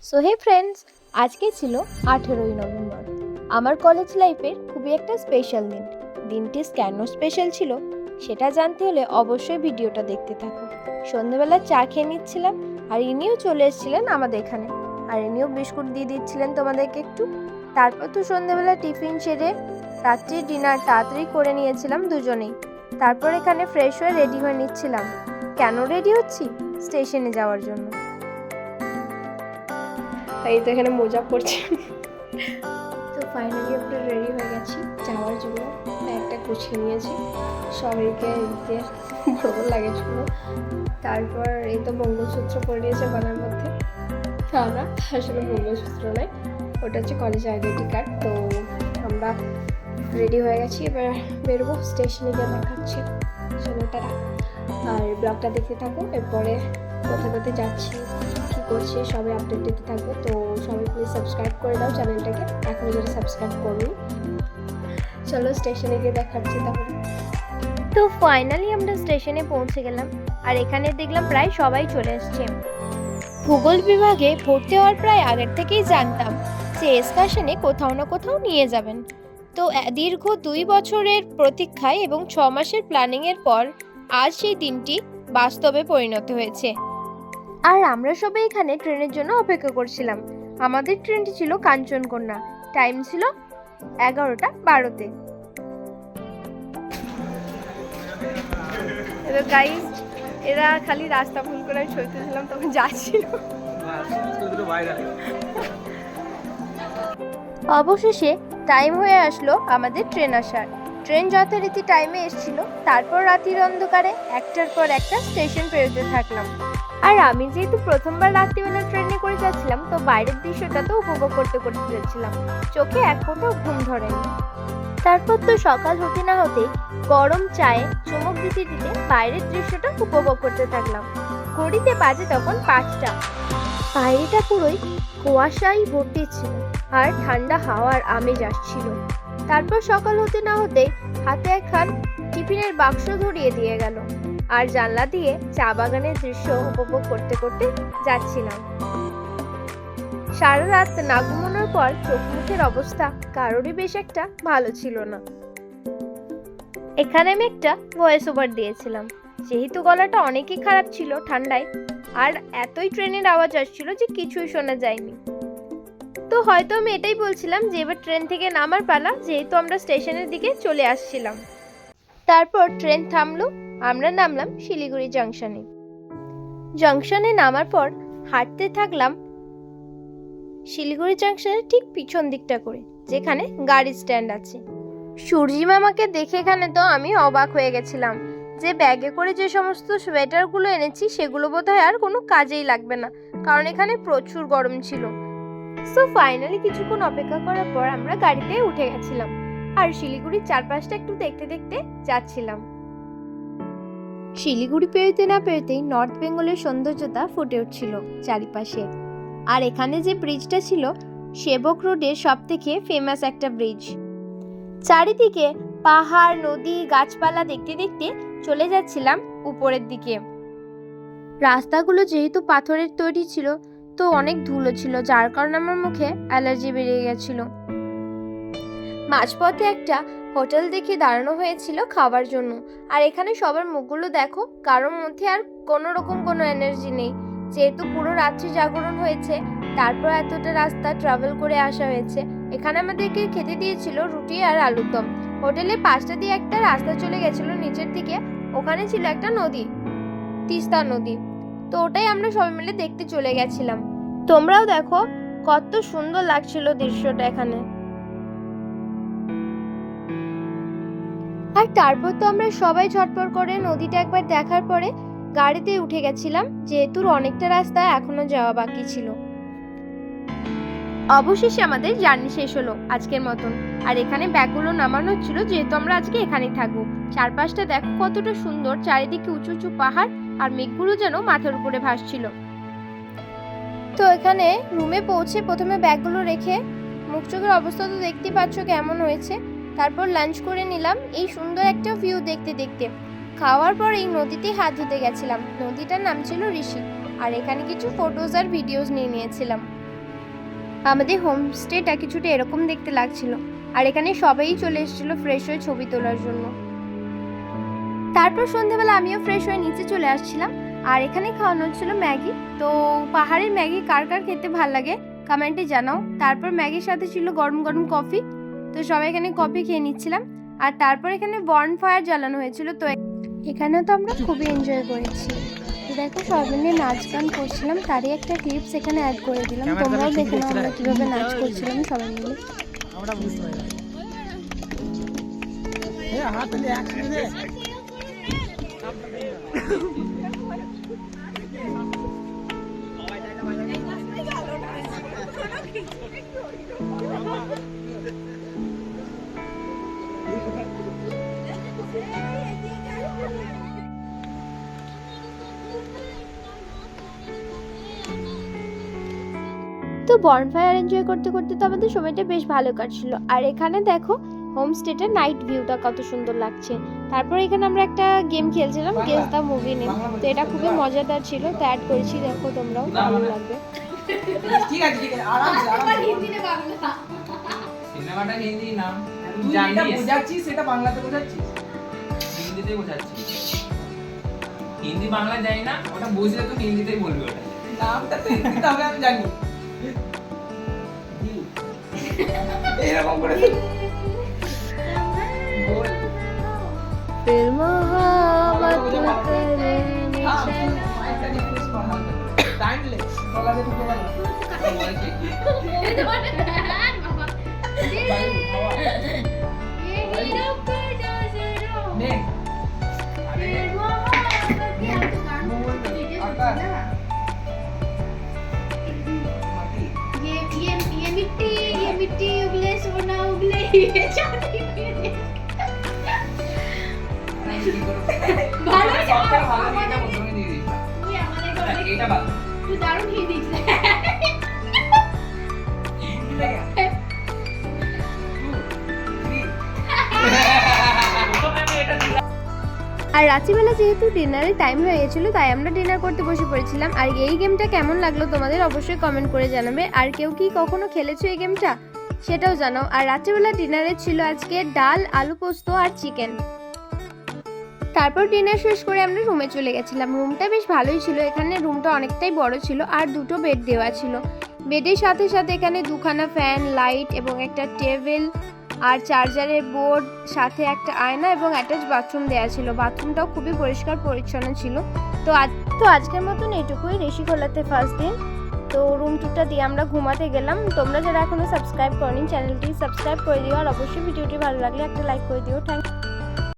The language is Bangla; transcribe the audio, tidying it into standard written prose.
সো হে ফ্রেন্ডস, আজকে ছিল 18ই নভেম্বর। আমার কলেজ লাইফের খুবই একটা স্পেশাল দিন। দিনটি কেন স্পেশাল ছিল সেটা জানতে হলে অবশ্যই ভিডিওটা দেখতে থাকো। সন্ধ্যেবেলা চা খেয়ে নিচ্ছিলাম আর ইনিও চলে এসেছিলেন আমাদের এখানে, আর ইনিও বিস্কুট দিয়ে দিচ্ছিলেন তোমাদেরকে একটু। তারপর তো সন্ধ্যেবেলা টিফিন সেরে রাত্রির ডিনার তাড়াতাড়ি করে নিয়েছিলাম দুজনেই। তারপর এখানে ফ্রেশ হয়ে রেডি হয়ে নিচ্ছিলাম। কেন রেডি হচ্ছি? স্টেশনে যাওয়ার জন্য। এই তো এখানে মজা করছি। তো ফাইনালি আমরা রেডি হয়ে গেছি যাওয়ার জন্য। একটা গুছিয়ে নিয়েছি, সবাইকে দিতে ভালো লাগেছিল। তারপর এই তো মঙ্গলসূত্র পরিয়েছে গলার মধ্যে। আমরা আসলে মঙ্গলসূত্র নয়, ওটা হচ্ছে কলেজ আইডেন্টি কার্ড। তো আমরা রেডি হয়ে গেছি, এবার বেরোবো, স্টেশনে গিয়ে দেখাচ্ছি। চলো টাটা, আর ব্লগটা দেখতে থাকো। এরপরে কোথায় কোথায় যাচ্ছি, কী করছি সবাই আপডেট দিতে থাকবো। তো সবাই প্লিজ সাবস্ক্রাইব করে দাও চ্যানেলটাকে, এখনও যারা সাবস্ক্রাইব করুন। চলো স্টেশনে গিয়ে দেখাচ্ছি তাহলে। তো ফাইনালি আমরা স্টেশনে পৌঁছে গেলাম, আর এখানে দেখলাম প্রায় সবাই চলে এসছে। ভূগোল বিভাগে ভর্তি হওয়ার প্রায় আগের থেকেই জানতাম যে এক্সকারশনে কোথাও না কোথাও নিয়ে যাবেন। তো দীর্ঘ 2 বছরের প্রতীক্ষায় এবং 6 মাসের প্ল্যানিংয়ের পর আজ সেই দিনটি বাস্তবে পরিণত হয়েছে। আর আমরা সবাই এখানে ট্রেনের জন্য অপেক্ষা করছিলাম। আমাদের ট্রেনটি ছিল কাঞ্চনকন্যা, টাইম ছিল 11টা 12-তে। গাইস, এরা খালি রাস্তা ভুল করে ছবি তুলছিলাম তখন যাচ্ছিল। অবশেষে টাইম হয়ে আসলো আমাদের ট্রেন আসার। ট্রেন যথারীতি টাইমে এসেছিল। তারপর রাতের অন্ধকারে একটার পর একটা স্টেশন পেরোতে থাকলাম। আর আমি যেহেতু প্রথমবার রাত্রিবেলা ট্রেনে করে যাচ্ছিলাম, তো বাইরের দৃশ্যটা তো উপভোগ করতে করতে যাচ্ছিলাম, চোখে এক ফোঁটাও ঘুম ধরেনি। তারপর তো সকাল হতে না হতে গরম চায়ে চুমুক দিতে দিতে বাইরের দৃশ্যটা উপভোগ করতে থাকলাম। ঘড়িতে বাজে তখন 5টা। বাইরেটা পুরোই কুয়াশায় ভর্তি ছিল আর ঠান্ডা হাওয়ার আমেজ আসছিল। তারপর সকাল হতে না হতে হাতে একখান টিফিনের বাক্স ধরিয়ে দিয়ে গেল, আর জানলা দিয়ে চা বাগানের দৃশ্য উপভোগ করতে করতে যাচ্ছিলাম। সারা রাত না ঘুমানোর পর চোখ মুখের অবস্থা কারোরই বেশ একটা ভালো ছিল না। এখানে আমি একটা ভয়েস ওভার দিয়েছিলাম, যেহেতু গলাটা অনেকই খারাপ ছিল ঠান্ডায়, আর এতই ট্রেনের আওয়াজ আসছিল যে কিছুই শোনা যায়নি। তো হয়তো আমি এটাই বলছিলাম যে এবার ট্রেন থেকে নামার পালা, যেহেতু আমরা স্টেশনের দিকে চলে আসছিলাম। তারপর ট্রেন থামলো, আমরা নামলাম শিলিগুড়ি জাংশনে। জাংশনে নামার পর হাঁটতে থাকলাম শিলিগুড়ি জাংশনের ঠিক পিছন দিকটা করে, যেখানে গাড়ি স্ট্যান্ড আছে। সূর্যি মামাকে দেখে এখানে তো আমি অবাক হয়ে গেছিলাম যে ব্যাগে করে যে সমস্ত সোয়েটারগুলো এনেছি সেগুলো বোধহয় আর কোনো কাজেই লাগবে না, কারণ এখানে প্রচুর গরম ছিল। সো ফাইনালি কিছুক্ষণ অপেক্ষা করার পর আমরা গাড়িতে উঠে গেছিলাম, আর শিলিগুড়ির চারপাশটা একটু দেখতে দেখতে যাচ্ছিলাম। শিলিগুড়ি পেরোতে না পেরোতেই নর্থ বেঙ্গলের সৌন্দর্যতা ফুটে উঠছিল চারিপাশে। আর এখানে যে ব্রিজটা ছিল সেবক রোডের সব থেকে ফেমাস একটা ব্রিজ। চারিদিকে পাহাড়, নদী, গাছপালা দেখতে দেখতে চলে যাচ্ছিলাম উপরের দিকে। রাস্তাগুলো যেহেতু পাথরের তৈরি ছিল, তো অনেক ধুলো ছিল, যার কারণে আমার মুখে অ্যালার্জি বেরিয়ে গেছিল। মাঝপথে একটা হোটেল দেখে দাঁড়ানো হয়েছিল খাবার জন্য, আর এখানে সবার মুখগুলো দেখো, কারোর মধ্যে আর কোনো রকম কোনো এনার্জি নেই, যেহেতু পুরো রাত্রি জাগরণ হয়েছে, তারপর এতটা রাস্তা ট্রাভেল করে আসা হয়েছে। এখানে আমাদেরকে খেতে দিয়েছিল রুটি আর আলুর দম। হোটেলের পাশটা দিয়ে একটা রাস্তা চলে গেছিল নিচের দিকে, ওখানে ছিল একটা নদী, তিস্তা নদী। তো ওটাই আমরা সবাই মিলে দেখতে চলে গেছিলাম। তোমরাও দেখো কত সুন্দর লাগছিল দৃশ্যটা এখানে। আর তারপর তো আমরা সবাই ঝটপট করে নদীটা একবার দেখার পরে গাড়িতে উঠে গেছিলাম, যেহেতু অনেকটা রাস্তা এখনো যাওয়া বাকি ছিল। অবশেষে আমাদের জার্নি শেষ হলো আজকের মতন। আর এখানে ব্যাগগুলো নামানো হচ্ছিল, যেহেতু আমরা আজকে এখানেই থাকবো। চারপাশটা দেখো কতটা সুন্দর, চারিদিকে উঁচু উঁচু পাহাড়, আর মেঘগুলো যেন মাথার উপরে ভাসছিল। তো এখানে রুমে পৌঁছে প্রথমে ব্যাগগুলো রেখে মুখ চোখের অবস্থা তো দেখতে পাচ্ছ কেমন হয়েছে। তারপর লাঞ্চ করে নিলাম এই সুন্দর একটা ভিউ দেখতে দেখতে। খাওয়ার পর এই নদীতে হাত ধুতে গেছিলাম। নদীটার নাম ছিল ঋষি, আর এখানে কিছু ফটোজ আর ভিডিওস নিয়ে নিয়েছিলাম। আমাদের হোমস্টেটা কিছুটা এরকম দেখতে লাগছিল, আর এখানে সবাই চলে এসেছিলো ফ্রেশ হয়ে ছবি তোলার জন্য। তারপর সন্ধ্যেবেলা আমিও ফ্রেশ হয়ে নিচে চলে আসছিলাম, আর এখানে খাওয়ানো হচ্ছিল ম্যাগি। তো পাহাড়ের ম্যাগি কার কার খেতে ভাল লাগে কমেন্টে জানাও। তারপর ম্যাগির সাথে ছিল গরম গরম কফি, তো সবাই এখানে কফি খেয়ে নিচ্ছিলাম। আর তারপর এখানে বনফায়ার জ্বালানো হয়েছিল, তো এখানেও তো আমরা খুবই এনজয় করেছি। তো দেখো সবাই মিলে নাচ গান করছিলাম, তারই একটা ক্লিপস এখানে অ্যাড করে দিলাম, তোমরাও দেখে নাও আমরা কীভাবে নাচ করছিলাম সবাই মিলে। তো বনফায়ার এনজয় করতে করতে তো আমাদের সময়টা বেশ ভালো কাটছিল। আর এখানে দেখো হোমস্টেটার নাইট ভিউটা কত সুন্দর লাগছে। তারপর এখানে আমরা একটা গেম খেলছিলাম, গেস দ্য মুভি নেম। তো এটা খুবই মজাদার ছিল, তো অ্যাড করেছি, দেখো তোমরাও ভালো লাগবে। ঠিক আছে আরামসে হিন্দিতে বাংলা সিনেমাটা হিন্দি নাম তুই যেটা বোঝাচ্ছিস সেটা বাংলাতে বোঝাচ্ছিস? হিন্দিতে বোঝাচ্ছিস। হিন্দি বাংলা জানি না, ওটা বুঝলে তো হিন্দিতেই বলবি। ওটা নামটা তো হিন্দিতে হবে আমি জানি। এরকম করে বল फिर मोहब्बत करे মাইকটা রিফ্রেশ কর হালকা টাইম লে গলাতে ঢুকে গেল নে আরে ये मिट्टी उगले सोना उगले ये चांदी ভালো সবটা ভালো এটা প্রথমে দিয়ে দিই তুই আমাদের ঘরে এটা ভালো তুই দারুণ খেয়ে দিস আর রাত্রিবেলা যেহেতু ডিনারের টাইম হয়ে গেছিলো, তাই আমরা ডিনার করতে বসে পড়েছিলাম। আর এই গেমটা কেমন লাগলো তোমাদের অবশ্যই কমেন্ট করে জানাবে। আর কেউ কি কখনো খেলেছো এই গেমটা সেটাও জানাও। আর রাত্রিবেলা ডিনারে ছিল আজকে ডাল, আলু পোস্ত আর চিকেন। তারপর ডিনার শেষ করে আমরা রুমে চলে গেছিলাম। রুমটা বেশ ভালোই ছিল, এখানে রুমটা অনেকটাই বড় ছিল আর দুটো বেড দেওয়া ছিল। বেডের সাথে সাথে এখানে দুখানা ফ্যান, লাইট এবং একটা টেবিল আর চার্জারের বোর্ড, সাথে একটা আয়না এবং অ্যাটাচ বাথরুম দেওয়া ছিল। বাথরুমটাও খুবই পরিষ্কার পরিচ্ছন্ন ছিল। তো আজকের মতন এটুকুই ঋষিখোলাতে ফার্স্ট দিন। তো রুম টুরটা দিয়ে আমরা ঘুমাতে গেলাম। তোমরা যারা এখনো সাবস্ক্রাইব করনি চ্যানেলটি সাবস্ক্রাইব করে দিও, আর অবশ্যই ভিডিওটি ভালো লাগলে একটা লাইক করে দিও। থ্যাংক